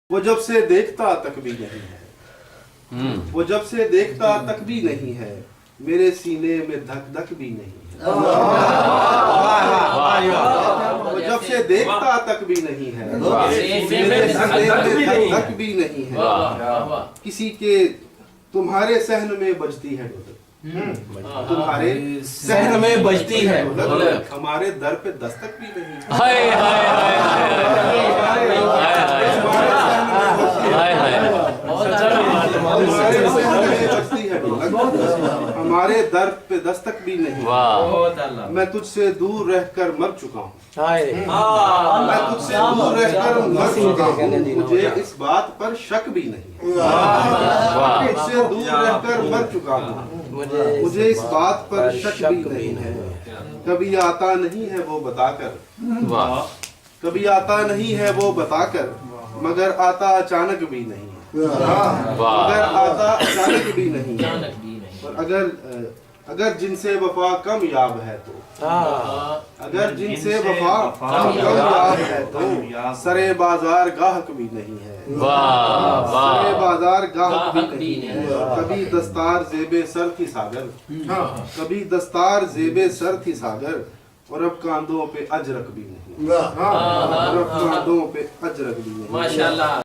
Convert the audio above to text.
وہ جب سے دیکھتا تک بھی نہیں ہے، وہ جب سے دیکھتا تک بھی نہیں ہے، میرے سینے میں دھک دھک بھی نہیں ہے، وہ جب سے دیکھتا تک بھی نہیں ہے، میرے سینے میں دھک دھک بھی نہیں ہے، کسی کے تمہارے صحن میں بجتی ہے ڈھولک، تمہارے صحن میں بجتی ہے ڈھولک، ہمارے در پہ دستک بھی نہیں ہمارے در پہ دستک بھی نہیں، میں تجھ سے دور رہ کر مر چکا ہوں، میں تجھ سے دور رہ کر مر چکا ہوں، مجھے اس بات پر شک بھی نہیں، تجھ سے دور رہ کر مر چکا ہوں، مجھے اس بات پر شک بھی نہیں ہے، کبھی آتا نہیں ہے وہ بتا کر، کبھی آتا نہیں ہے وہ بتا کر، مگر آتا اچانک بھی نہیں، مگر آتا اچانک بھی نہیں، اور اگر جن سے وفا کم یاب ہے تو، اگر جن سے وفا کم یاب ہے تو، سرے بازار گاہک بھی نہیں ہے، سرے بازار گاہک بھی نہیں ہے، کبھی دستار زیب سر تھی ساگر، کبھی دستار زیب سر تھی ساگر، اور اب کاندھوں پہ اجرک بھی نہیں، اور اب کاندھوں پہ اجرک بھی نہیں۔